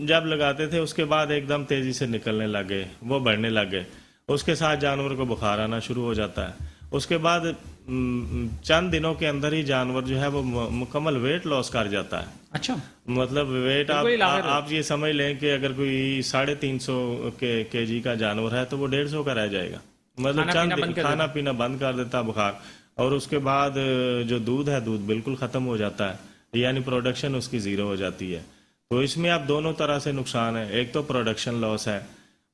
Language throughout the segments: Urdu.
جب لگاتے تھے اس کے بعد ایک دم تیزی سے نکلنے لگے، وہ بڑھنے لگے، اس کے ساتھ جانور کو بخار آنا شروع ہو جاتا ہے. اس کے بعد چند دنوں کے اندر ہی جانور جو ہے وہ مکمل ویٹ لاس کر جاتا ہے. اچھا، مطلب ویٹ آپ یہ سمجھ لیں کہ اگر کوئی 350 کے جی کا جانور ہے تو وہ 150 کا رہ جائے گا. مطلب کھانا پینا بند کر دیتا بخار. اور اس کے بعد جو دودھ ہے، دودھ بالکل ختم ہو جاتا ہے، یعنی پروڈکشن اس کی زیرو ہو جاتی ہے. تو اس میں اب دونوں طرح سے نقصان ہے. ایک تو پروڈکشن لاس ہے،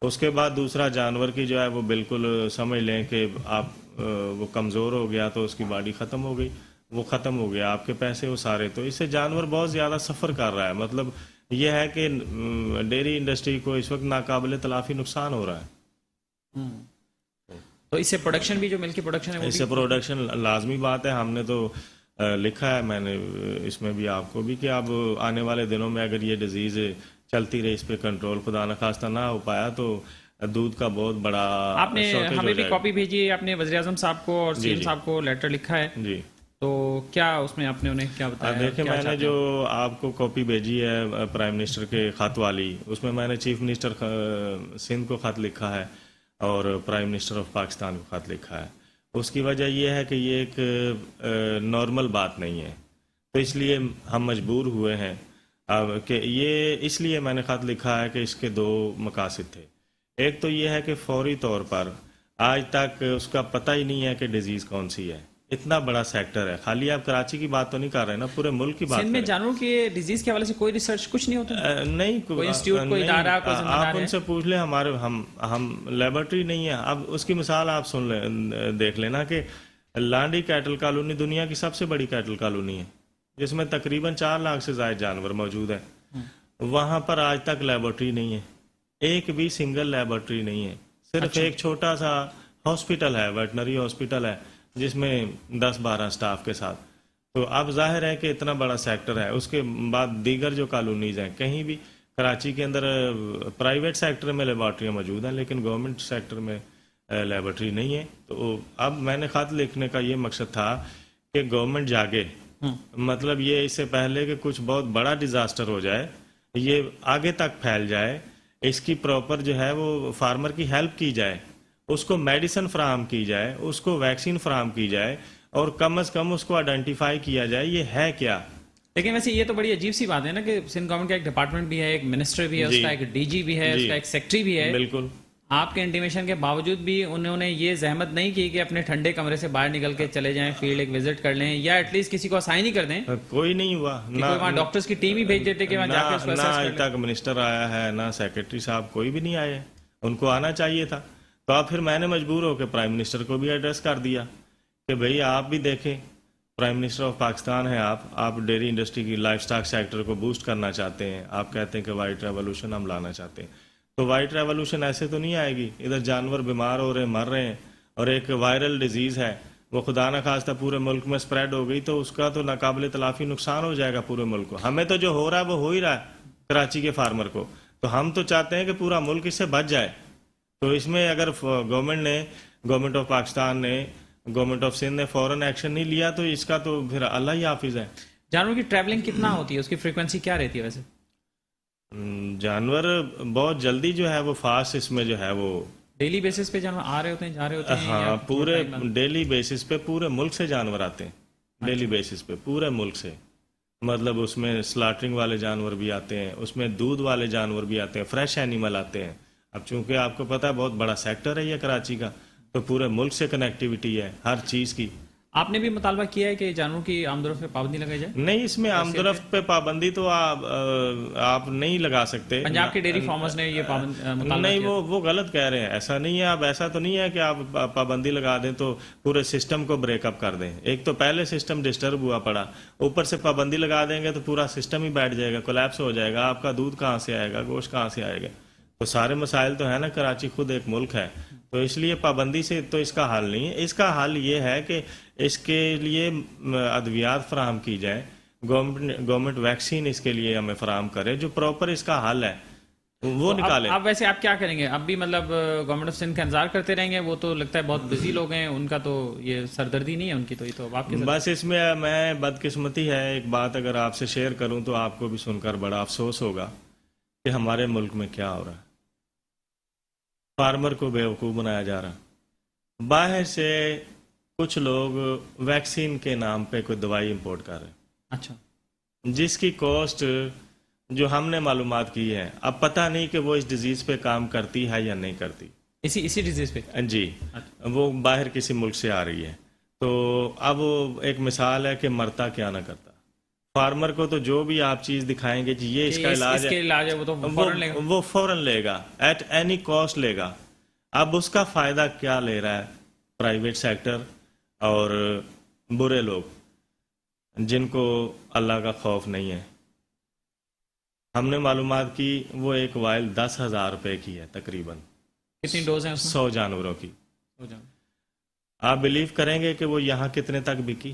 اس کے بعد دوسرا جانور کی جو ہے وہ بالکل سمجھ لیں کہ آپ وہ کمزور ہو گیا تو اس کی باڈی ختم ہو گئی، وہ ختم ہو گیا، آپ کے پیسے وہ سارے. تو اس سے جانور بہت زیادہ سفر کر رہا ہے. مطلب یہ ہے کہ ڈیری انڈسٹری کو اس وقت ناقابل تلافی نقصان ہو رہا ہے. تو اس سے پروڈکشن بھی جو ملک کی پروڈکشن ہے، اس سے پروڈکشن لازمی بات ہے. ہم نے تو لکھا ہے، میں نے اس میں بھی آپ کو بھی، کہ اب آنے والے دنوں میں اگر یہ ڈیزیز چلتی رہی، اس پہ کنٹرول خدا نخواستہ نہ ہو پایا تو دودھ کا بہت بڑا آپ نے ہمیں بھی کاپی بھیجی ہے، آپ نے وزیر اعظم صاحب کو اور سی ایم صاحب کو لیٹر لکھا ہے. جی، تو کیا اس میں آپ نے انہیں کیا بتایا؟ دیکھیں، میں نے جو آپ کو کاپی بھیجی ہے پرائم منسٹر کے خط والی، اس میں نے چیف منسٹر سندھ کو خط لکھا ہے اور پرائم منسٹر آف پاکستان کو خط لکھا ہے. اس کی وجہ یہ ہے کہ یہ ایک نارمل بات نہیں ہے. تو اس لیے ہم مجبور ہوئے ہیں کہ یہ، اس لیے میں نے خط لکھا ہے کہ اس کے 2 مقاصد تھے. ایک تو یہ ہے کہ فوری طور پر آج تک اس کا پتہ ہی نہیں ہے کہ ڈیزیز کون سی ہے. اتنا بڑا سیکٹر ہے. خالی آپ کراچی کی بات تو نہیں کر رہے نا، پورے ملک کی بات. سندھ میں جانوروں کے ڈیزیز کے حوالے سے کوئی ریسرچ کچھ نہیں ہوتا؟ نہیں، کوئی انسٹیٹیوٹ، کوئی ادارہ، کوئی ذمہ دار آپ ان سے پوچھ لیں. ہم لیبارٹری نہیں ہے. اب اس کی مثال آپ دیکھ لینا کہ لانڈی کیٹل کالونی دنیا کی سب سے بڑی کیٹل کالونی ہے، جس میں تقریباً 4 لاکھ سے زائد جانور موجود ہیں. وہاں پر آج تک لیبارٹری نہیں ہے، ایک بھی سنگل لیبارٹری نہیں ہے. صرف ایک چھوٹا سا ہاسپٹل ہے، ویٹنری ہاسپٹل ہے، جس میں 10-12 سٹاف کے ساتھ. تو اب ظاہر ہے کہ اتنا بڑا سیکٹر ہے. اس کے بعد دیگر جو کالونیز ہیں، کہیں بھی کراچی کے اندر پرائیویٹ سیکٹر میں لیبارٹریاں موجود ہیں، لیکن گورنمنٹ سیکٹر میں لیبارٹری نہیں ہے. تو اب میں نے خط لکھنے کا یہ مقصد تھا کہ گورنمنٹ جاگے. مطلب یہ اس سے پہلے کہ کچھ بہت بڑا ڈیزاسٹر ہو جائے، یہ آگے تک پھیل جائے، اس کی پراپر جو ہے وہ فارمر کی ہیلپ کی جائے، اس کو میڈیسن فراہم کی جائے، اس کو ویکسین فراہم کی جائے، اور کم از کم اس کو آئیڈینٹیفائی کیا جائے یہ ہے کیا. لیکن ویسے یہ تو بڑی عجیب سی بات ہے نا کہ سندھ گورنمنٹ کا ایک ڈپارٹمنٹ بھی ہے، ایک منسٹر بھی ہے، اس کا ایک ڈی جی بھی ہے، اس کا ایک سیکٹری بھی ہے. بالکل. آپ کے انٹیمیشن کے باوجود بھی انہوں نے یہ زحمت نہیں کی کہ اپنے ٹھنڈے کمرے سے باہر نکل کے چلے جائیں، فیلڈ ایک وزٹ کر لیں، یا ایٹ لیسٹ کسی کو اسائن ہی کر دیں. کوئی نہیں ہوا. نہ وہاں ڈاکٹرز کی ٹیم ہی بھیج دیتے کہ وہاں جا کے اس کو اسیس کر لیں. نہ تک منسٹر آیا ہے، نہ سیکرٹری صاحب، کوئی بھی نہیں آئے. ان کو آنا چاہیے تھا. تو اب پھر میں نے مجبور ہو کے پرائم منسٹر کو بھی ایڈریس کر دیا کہ بھئی آپ بھی دیکھیں، پرائم منسٹر آف پاکستان ہیں آپ ڈیری انڈسٹری کی، لائف سٹاک سیکٹر کو بوسٹ کرنا چاہتے ہیں. آپ کہتے ہیں کہ وائٹ ریولوشن ہم لانا چاہتے ہیں. تو وائٹ ریولوشن ایسے تو نہیں آئے گی. ادھر جانور بیمار ہو رہے ہیں، مر رہے ہیں، اور ایک وائرل ڈیزیز ہے، وہ خدا نخواستہ پورے ملک میں سپریڈ ہو گئی، تو اس کا تو ناقابل تلافی نقصان ہو جائے گا پورے ملک کو. ہمیں تو جو ہو رہا ہے وہ ہو ہی رہا ہے کراچی کے فارمر کو. تو ہم تو چاہتے ہیں کہ پورا ملک اس سے بچ جائے. تو اس میں اگر گورنمنٹ آف پاکستان نے، گورنمنٹ آف سندھ نے فوراً ایکشن نہیں لیا تو اس کا تو پھر اللہ ہی حافظ ہے. جانوروں کی ٹریولنگ کتنا ہوتی ہے، اس کی فریکوینسی کیا رہتی ہے ویسے؟ جانور بہت جلدی جو ہے وہ فاسٹ، اس میں جو ہے وہ ڈیلی بیسس پہ جانور آ رہے ہوتے ہیں، جا رہے ہوتے ہیں؟ ہاں، پورے ڈیلی بیسس پہ پورے ملک سے جانور آتے ہیں. ڈیلی بیسس پہ پورے ملک سے. مطلب اس میں سلاٹرنگ والے جانور بھی آتے ہیں، اس میں دودھ والے جانور بھی آتے ہیں، فریش اینیمل آتے ہیں. اب چونکہ آپ کو پتا ہے بہت بڑا سیکٹر ہے یہ کراچی کا، تو پورے ملک سے کنیکٹیوٹی ہے ہر چیز کی. آپ نے بھی مطالبہ کیا ہے کہ جانوروں کی آمد و رفت پہ پابندی لگائی جائے؟ نہیں، اس میں آمد و رفت پہ پابندی تو آپ نہیں لگا سکتے. پنجاب کے ڈیری فارمرز نے یہ مطالبہ نہیں، وہ غلط کہہ رہے ہیں. ایسا نہیں ہے. اب ایسا تو نہیں ہے کہ آپ پابندی لگا دیں تو پورے سسٹم کو بریک اپ کر دیں. ایک تو پہلے سسٹم ڈسٹرب ہوا پڑا، اوپر سے پابندی لگا دیں گے تو پورا سسٹم ہی بیٹھ جائے گا، کولیپس ہو جائے گا. آپ کا دودھ کہاں سے آئے گا، گوشت کہاں سے آئے گا؟ تو سارے مسائل تو ہے نا. کراچی خود ایک ملک ہے، تو اس لیے پابندی سے تو اس کا حل نہیں ہے. اس کا حل یہ ہے کہ اس کے لیے ادویات فراہم کی جائیں. گورنمنٹ ویکسین اس کے لیے ہمیں فراہم کرے، جو پراپر اس کا حل ہے وہ نکالے. اب ویسے آپ کیا کریں گے؟ اب بھی مطلب گورنمنٹ آف سندھ کا انتظار کرتے رہیں گے؟ وہ تو لگتا ہے بہت بزی لوگ ہیں، ان کا تو یہ سردردی نہیں ہے ان کی. تو یہ تو آپ کے بس اس میں بدقسمتی ہے. ایک بات اگر آپ سے شیئر کروں تو آپ کو بھی سن کر بڑا افسوس ہوگا کہ ہمارے ملک میں کیا ہو رہا ہے. فارمر کو بیوقوف بنایا جا رہا. باہر سے کچھ لوگ ویکسین کے نام پہ کوئی دوائی امپورٹ کر رہے ہیں, اچھا, جس کی کاسٹ جو ہم نے معلومات کی ہے, اب پتہ نہیں کہ وہ اس ڈیزیز پہ کام کرتی ہے یا نہیں کرتی. اسی ڈیزیز پہ جی, وہ باہر کسی ملک سے آ رہی ہے. تو اب ایک مثال ہے کہ مرتا کیا نہ کرتا. فارمر کو تو جو بھی آپ چیز دکھائیں گے جی یہ اس کا علاج اس کے علاج ہے, وہ تو فوراً لے گا. وہ فوراً لے گا, ایٹ اینی کاسٹ لے گا. اب اس کا فائدہ کیا لے رہا ہے پرائیویٹ سیکٹر اور برے لوگ جن کو اللہ کا خوف نہیں ہے. ہم نے معلومات کی, وہ ایک وائل 10,000 روپے کی ہے تقریباً. کتنی ڈوز ہیں اس میں؟ 100 جانوروں کی. آپ بلیو کریں گے کہ وہ یہاں کتنے تک بکی؟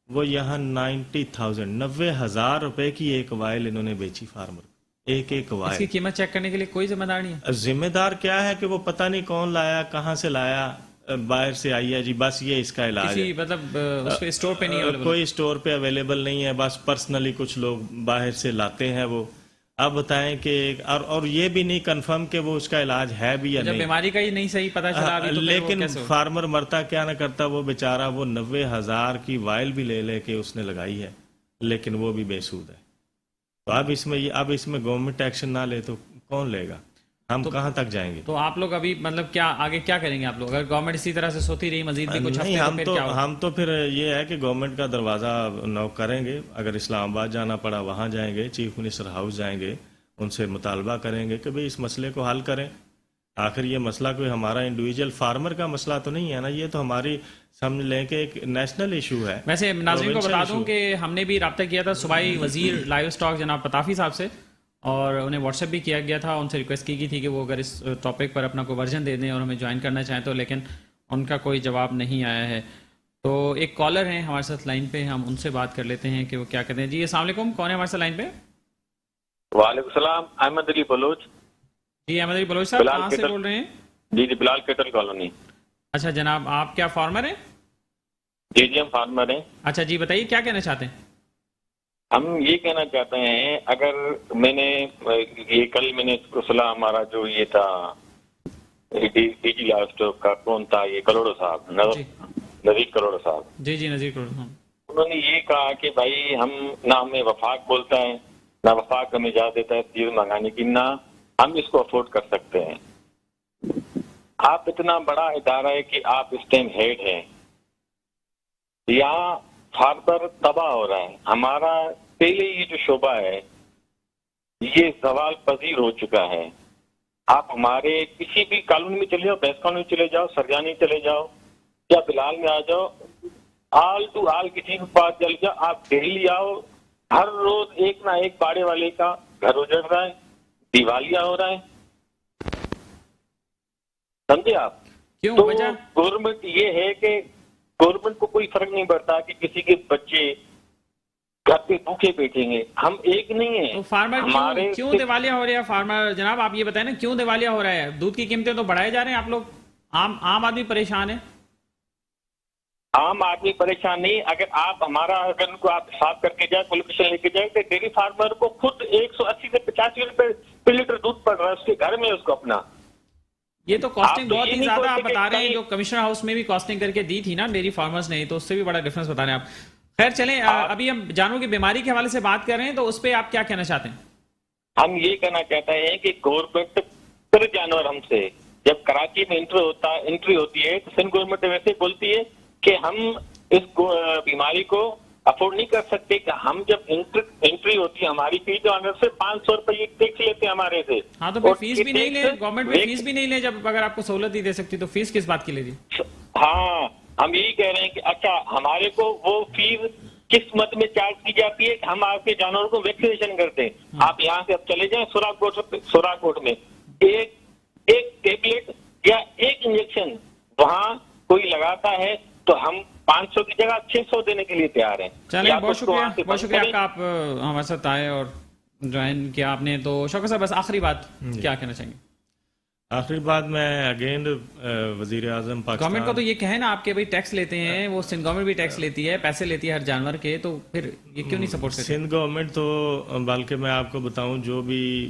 وہ یہاں 90,000 روپے کی ایک وائل انہوں نے بیچی فارمر. ایک اس کی وائل. قیمت چیک کرنے کے لیے کوئی ذمہ دار نہیں ہے؟ ذمہ دار کیا ہے کہ وہ پتہ نہیں کون لایا, کہاں سے لایا, باہر سے آئی ہے جی, بس یہ اس کا علاج ہے. مطلب اس پہ اسٹور پہ نہیں اویلیبل؟ کوئی اسٹور پہ اویلیبل نہیں ہے, بس پرسنلی کچھ لوگ باہر سے لاتے ہیں. وہ اب بتائیں کہ اور یہ بھی نہیں کنفرم کہ وہ اس کا علاج ہے بھی یا جب نہیں. بیماری کا ہی نہیں صحیح پتہ چلا ابھی, تو لیکن فارمر مرتا کیا نہ کرتا, وہ بیچارہ وہ 90,000 کی وائل بھی لے کے اس نے لگائی ہے, لیکن وہ بھی بے سود ہے. تو اب اس میں گورنمنٹ ایکشن نہ لے تو کون لے گا؟ ہم کہاں تک جائیں گے؟ تو آپ لوگ ابھی مطلب کیا آگے کیا کریں گے آپ لوگ, اگر گورنمنٹ اسی طرح سے سوتی رہی مزید بھی کچھ ہفتے, نہیں, ہم تو پھر یہ ہے کہ گورنمنٹ کا دروازہ نوک کریں گے. اگر اسلام آباد جانا پڑا وہاں جائیں گے, چیف منسٹر ہاؤس جائیں گے, ان سے مطالبہ کریں گے کہ بھئی اس مسئلے کو حل کریں. آخر یہ مسئلہ کوئی ہمارا انڈیویجول فارمر کا مسئلہ تو نہیں ہے نا, یہ تو ہماری سمجھ لیں کہ ایک نیشنل ایشو ہے. ویسے ناظرین کو بتا دوں کہ ہم نے بھی رابطہ کیا تھا صوبائی وزیر لائیو اسٹاک جناب پتافی صاحب سے, اور انہیں واٹس ایپ بھی کیا گیا تھا. ان سے ریکویسٹ کی گئی تھی کہ وہ اگر اس ٹاپک پر اپنا کوئی ورژن دے دیں اور ہمیں جوائن کرنا چاہیں تو, لیکن ان کا کوئی جواب نہیں آیا ہے. تو ایک کالر ہیں ہمارے ساتھ لائن پہ, ہم ان سے بات کر لیتے ہیں کہ وہ کیا کہتے ہیں. جی السلام علیکم, کون ہے ہمارے ساتھ لائن پہ؟ وعلیکم السلام, احمد علی بلوچ. جی احمد علی بلوچ صاحب, کہاں سے بول رہے ہیں؟ جی بلال کیٹل کالونی. اچھا جناب, آپ کیا فارمر ہیں؟ جی ہم فارمر ہیں. اچھا جی بتائیے کیا کہنا چاہتے ہیں؟ ہم یہ کہنا چاہتے ہیں, اگر میں نے یہ کل میں نے صلاح ہمارا جو یہ تھا ڈی جی لاسٹ کا کون تھا, یہ کروڑو صاحب, نذیر کروڑو صاحب. جی نذیر کروڑو. انہوں نے یہ کہا کہ بھائی ہم نہ ہمیں وفاق بولتا ہے, نہ وفاق ہمیں اجازت دیتا ہے چیز منگانے کی, نہ ہم اس کو افورڈ کر سکتے ہیں. آپ اتنا بڑا ادارہ ہے کہ آپ اس ٹائم ہیڈ ہیں, یہاں فارمر تباہ ہو رہا ہے. ہمارا پہلے یہ جو شعبہ ہے یہ زوال پذیر ہو چکا ہے. آپ ہمارے کسی بھی کالونی میں چلے جاؤ, بیس کالونی میں چلے جاؤ, سرجانی چلے جاؤ یا بلال میں آ جاؤ, آل ٹو آل کسی کے پاس چل جاؤ, آپ ڈیلی آؤ, ہر روز ایک نہ ایک باڑے والے کا گھر اجڑ رہا ہے, دیوالیہ ہو رہا ہے. سمجھے آپ؟ کیوں تو وجہ؟ گورنمنٹ یہ ہے کہ گورنمنٹ کو کوئی فرق نہیں پڑتا کہ کسی کے بچے گھر پہ بھوکے بیٹھیں گے. ہم ایک نہیں ہیں. فارمر کیوں دیوالیہ ہو رہے ہیں فارمر جناب, آپ یہ بتائیں نا کیوں دیوالیہ ہو رہا ہے؟ دودھ کی قیمتیں تو بڑھائے جا رہے ہیں, آپ لوگ عام آدمی پریشان ہے. عام آدمی پریشان نہیں. اگر آپ ہمارا اگر ان کو آپ حساب کر کے جائیں, پولیٹیشن لے کے جائیں, تو ڈیری فارمر کو خود 180 سے 85 روپے پر لیٹر دودھ پڑ رہا ہے اس کے گھر میں, اس کو اپنا. یہ تو کاسٹنگ بہت ہی زیادہ آپ بتا رہے ہیں, جو کمشنر ہاؤس میں بھی کاسٹنگ کر کے دی تھی نا ڈیری فارمرز نے, تو اس سے بھی بڑا ڈفرنس بتا رہے ہیں آپ. خیر چلیں, ابھی ہم جانوروں کی بیماری کے حوالے سے بات کر رہے ہیں, تو اس پہ آپ کیا کہنا چاہتے ہیں؟ ہم یہ کہنا چاہتے ہیں کہ گورنمنٹ پر جانور ہم سے جب کراچی میں انٹری ہوتی ہے تو سندھ گورنمنٹ ویسے بولتی ہے کہ ہم اس بیماری کو افورڈ نہیں کر سکتے, کہ ہم جب انٹری ہوتی ہے ہماری فی جانور سے 500 روپے ٹیکس لیتے ہیں ہمارے سے. ہاں تو پھر فیس بھی نہیں لے, گورنمنٹ بھی فیس بھی نہیں لے, جب اگر آپ کو سہولت ہی دے سکتی تو فیس کس بات کی لے دی؟ ہاں ہم یہی کہہ رہے ہیں کہ اچھا ہمارے کو وہ فیس کس مت میں چارج کی جاتی ہے کہ ہم آپ کے جانوروں کو ویکسینیشن کرتے ہیں. آپ یہاں سے اب چلے جائیں سورا کوٹ میں, ایک ٹیبلٹ یا ایک انجیکشن وہاں کوئی لگاتا ہے تو ہم 500 کی جگہ 600 دینے کے لیے تیار ہیں. چلیں بہت شکریہ آپ کا, آپ ہمارے ساتھ آئے اور جوائن کیا آپ نے. تو شوکت صاحب بس آخری بات کیا کہنا چاہیں گے؟ آخری بات میں اگین وزیر اعظم پاکستان گورنمنٹ کو تو یہ کہیں نا آپ کے بھائی ٹیکس لیتے ہیں, وہ سندھ گورنمنٹ بھی ٹیکس لیتی ہے, پیسے لیتی ہے ہر جانور کے, تو پھر یہ کیوں نہیں سپورٹ کرتی؟ سندھ گورنمنٹ تو, بلکہ میں آپ کو بتاؤں جو بھی